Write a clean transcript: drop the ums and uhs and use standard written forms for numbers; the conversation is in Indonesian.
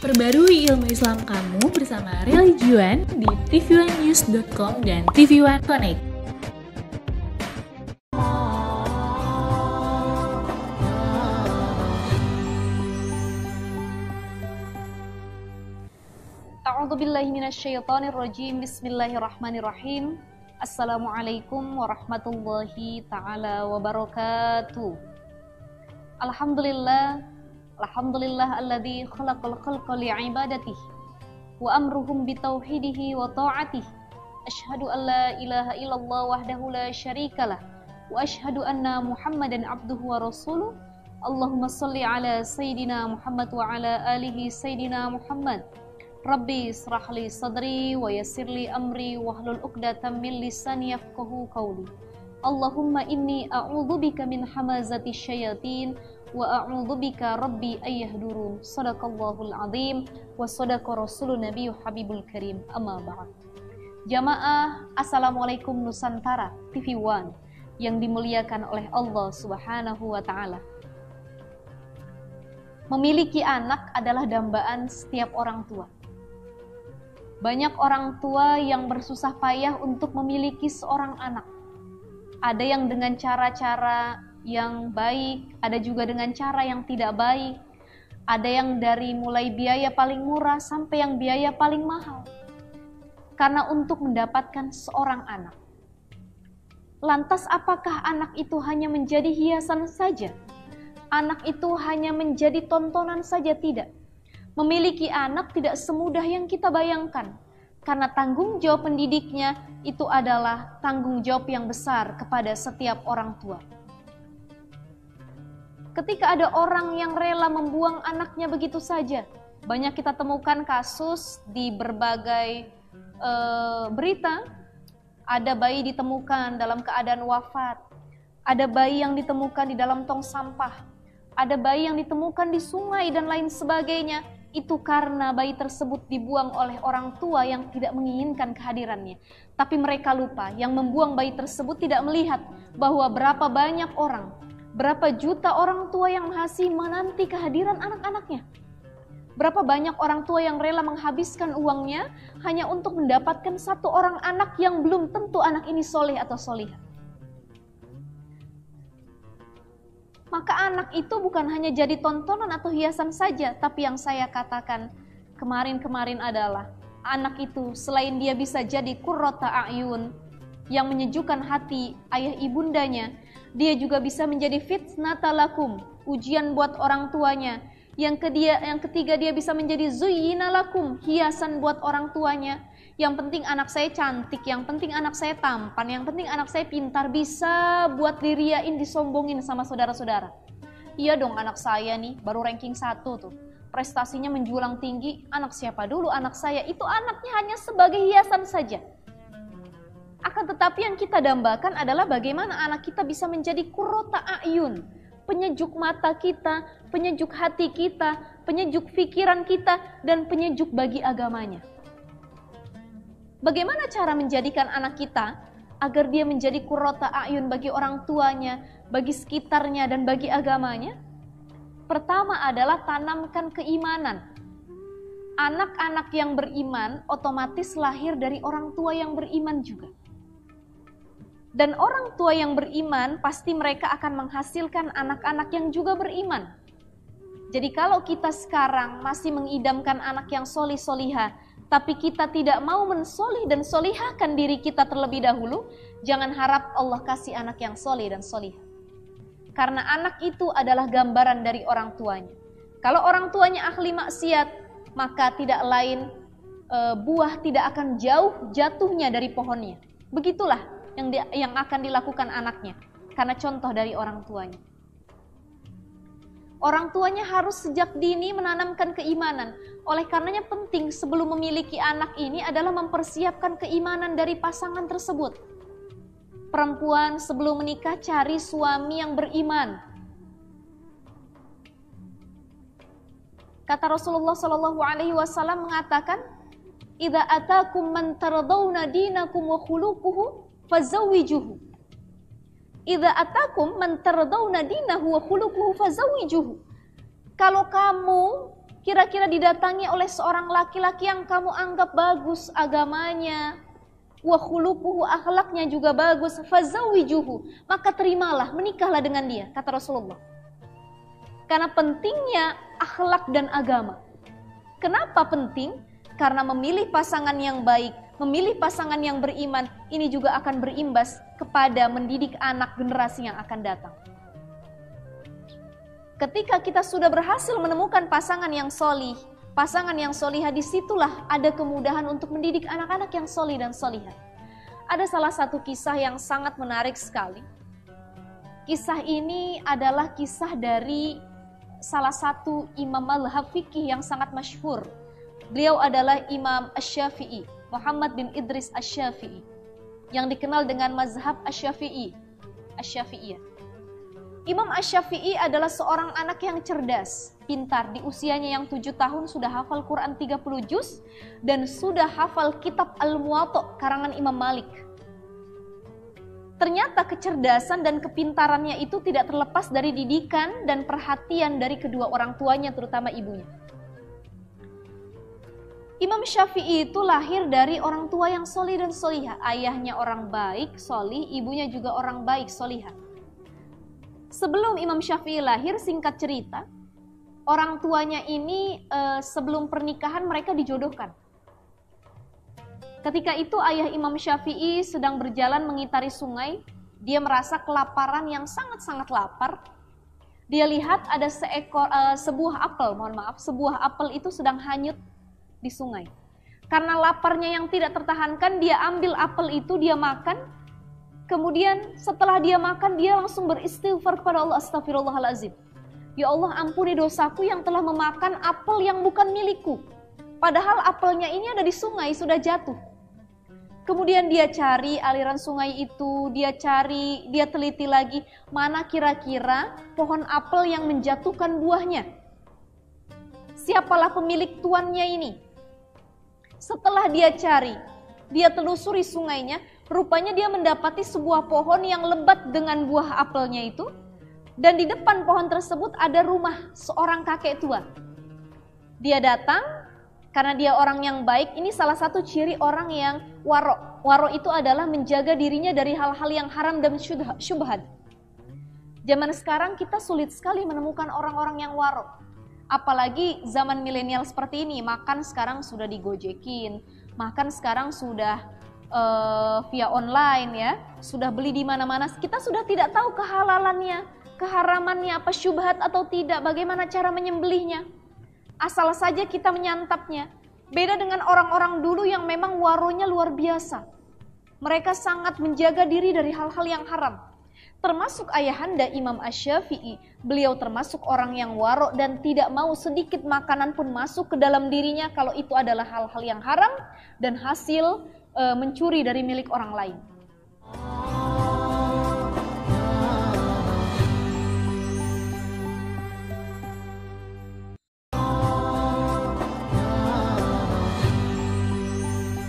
Perbarui ilmu Islam kamu bersama Religion di tv1news.com dan TV1 Connect. A'udzubillahi minasyaitonirrajim. Bismillahirrahmanirrahim. Assalamualaikum warahmatullahi ta'ala wabarakatuh. Alhamdulillah alladzi khalaqal khalqa li'ibadatihi wa amruhum bitauhidihi wa ta'atihi. Asyhadu an la ilaha illallah wahdahu la syarikalah wa asyhadu anna Muhammadan abduhu wa rasuluh. Allahumma shalli ala sayyidina Muhammad wa ala alihi sayyidina Muhammad. Rabbi israh li sadri wa yassir li amri wahlul 'uqdatam min lisani yafqahu qawli. Allahumma inni a'udzubika min hamazati syayatin wa a'udzubika rabbi ayyahdurun. Shadaqallahul azim wa shadaqa rasulun nabiyyu habibul karim. Amma ba'd. Jamaah Assalamualaikum Nusantara TV1 yang dimuliakan oleh Allah Subhanahu wa taala. Memiliki anak adalah dambaan setiap orang tua. Banyak orang tua yang bersusah payah untuk memiliki seorang anak. Ada yang dengan cara-cara yang baik, ada juga dengan cara yang tidak baik. Ada yang dari mulai biaya paling murah sampai yang biaya paling mahal. Karena untuk mendapatkan seorang anak. Lantas apakah anak itu hanya menjadi hiasan saja? Anak itu hanya menjadi tontonan saja? Tidak. Memiliki anak tidak semudah yang kita bayangkan, karena tanggung jawab pendidiknya itu adalah tanggung jawab yang besar kepada setiap orang tua. Ketika ada orang yang rela membuang anaknya begitu saja, banyak kita temukan kasus di berbagai berita. Ada bayi ditemukan dalam keadaan wafat, ada bayi yang ditemukan di dalam tong sampah, ada bayi yang ditemukan di sungai dan lain sebagainya. Itu karena bayi tersebut dibuang oleh orang tua yang tidak menginginkan kehadirannya. Tapi mereka lupa, yang membuang bayi tersebut tidak melihat bahwa berapa banyak orang, berapa juta orang tua yang masih menanti kehadiran anak-anaknya. Berapa banyak orang tua yang rela menghabiskan uangnya hanya untuk mendapatkan satu orang anak yang belum tentu anak ini soleh atau solihah. Maka anak itu bukan hanya jadi tontonan atau hiasan saja, tapi yang saya katakan kemarin-kemarin adalah anak itu selain dia bisa jadi qurrata a'yun yang menyejukkan hati ayah ibundanya, dia juga bisa menjadi fitnata lakum, ujian buat orang tuanya. Yang ketiga dia bisa menjadi zuyyina lakum, hiasan buat orang tuanya. Yang penting anak saya cantik, yang penting anak saya tampan, yang penting anak saya pintar, bisa buat diriain, disombongin sama saudara-saudara. Iya dong, anak saya nih baru ranking 1 tuh, prestasinya menjulang tinggi. Anak siapa dulu? Anak saya. Itu anaknya hanya sebagai hiasan saja. Akan tetapi yang kita dambakan adalah bagaimana anak kita bisa menjadi qurrata a'yun, penyejuk mata kita, penyejuk hati kita, penyejuk pikiran kita, dan penyejuk bagi agamanya. Bagaimana cara menjadikan anak kita agar dia menjadi qurrata a'yun bagi orang tuanya, bagi sekitarnya, dan bagi agamanya? Pertama adalah tanamkan keimanan. Anak-anak yang beriman otomatis lahir dari orang tua yang beriman juga. Dan orang tua yang beriman pasti mereka akan menghasilkan anak-anak yang juga beriman. Jadi kalau kita sekarang masih mengidamkan anak yang solih solihah, tapi kita tidak mau mensolih dan solihahkan diri kita terlebih dahulu, jangan harap Allah kasih anak yang solih dan solihah. Karena anak itu adalah gambaran dari orang tuanya. Kalau orang tuanya ahli maksiat, maka tidak lain buah tidak akan jauh jatuhnya dari pohonnya. Begitulah yang akan dilakukan anaknya, karena contoh dari orang tuanya. Orang tuanya harus sejak dini menanamkan keimanan. Oleh karenanya penting sebelum memiliki anak ini adalah mempersiapkan keimanan dari pasangan tersebut. Perempuan sebelum menikah cari suami yang beriman. Kata Rasulullah SAW mengatakan, "Idza atakum man tardawna dinakum wa khuluquhu fazawwijuhu." Idza atakum man tardawna dinahu wa khuluquhu fazawwijuhu. Kalau kamu kira-kira didatangi oleh seorang laki-laki yang kamu anggap bagus agamanya, wa khuluquhu, akhlaknya juga bagus, fazawwijuhu, maka terimalah, menikahlah dengan dia, kata Rasulullah. Karena pentingnya akhlak dan agama. Kenapa penting? Karena memilih pasangan yang baik, memilih pasangan yang beriman, ini juga akan berimbas kepada mendidik anak generasi yang akan datang. Ketika kita sudah berhasil menemukan pasangan yang solih, pasangan yang solihah, disitulah ada kemudahan untuk mendidik anak-anak yang solih dan solihah. Ada salah satu kisah yang sangat menarik sekali. Kisah ini adalah kisah dari salah satu imam mazhab fikih yang sangat masyhur. Beliau adalah Imam Asy-Syafi'i, Muhammad bin Idris Asy-Syafi'i, yang dikenal dengan mazhab Asy-Syafi'iyah. Imam Asy-Syafi'i adalah seorang anak yang cerdas, pintar. Di usianya yang 7 tahun sudah hafal Quran 30 juz dan sudah hafal kitab Al-Muwatta karangan Imam Malik. Ternyata kecerdasan dan kepintarannya itu tidak terlepas dari didikan dan perhatian dari kedua orang tuanya, terutama ibunya. Imam Syafi'i itu lahir dari orang tua yang solih dan solihah. Ayahnya orang baik, solih, ibunya juga orang baik, solihah. Sebelum Imam Syafi'i lahir, singkat cerita, orang tuanya ini sebelum pernikahan mereka dijodohkan. Ketika itu ayah Imam Syafi'i sedang berjalan mengitari sungai. Dia merasa kelaparan yang sangat-sangat lapar. Dia lihat ada sebuah apel itu sedang hanyut di sungai. Karena laparnya yang tidak tertahankan, dia ambil apel itu, dia makan. Kemudian setelah dia makan, dia langsung beristighfar kepada Allah, astagfirullahaladzim. Ya Allah, ampuni dosaku yang telah memakan apel yang bukan milikku. Padahal apelnya ini ada di sungai, sudah jatuh. Kemudian dia cari aliran sungai itu, dia teliti lagi, mana kira-kira pohon apel yang menjatuhkan buahnya. Siapalah pemilik tuannya ini? Setelah dia cari, dia telusuri sungainya, rupanya dia mendapati sebuah pohon yang lebat dengan buah apelnya itu, dan di depan pohon tersebut ada rumah seorang kakek tua. Dia datang, karena dia orang yang baik. Ini salah satu ciri orang yang waro. Waro itu adalah menjaga dirinya dari hal-hal yang haram dan syubhat. Zaman sekarang kita sulit sekali menemukan orang-orang yang waro. Apalagi zaman milenial seperti ini, makan sekarang sudah digojekin, makan sekarang sudah via online ya, sudah beli di mana-mana. Kita sudah tidak tahu kehalalannya, keharamannya, apa syubhat atau tidak, bagaimana cara menyembelihnya. Asal saja kita menyantapnya. Beda dengan orang-orang dulu yang memang waronya luar biasa. Mereka sangat menjaga diri dari hal-hal yang haram. Termasuk ayahanda Imam Asy-Syafi'i, beliau termasuk orang yang waro dan tidak mau sedikit makanan pun masuk ke dalam dirinya kalau itu adalah hal-hal yang haram dan hasil mencuri dari milik orang lain.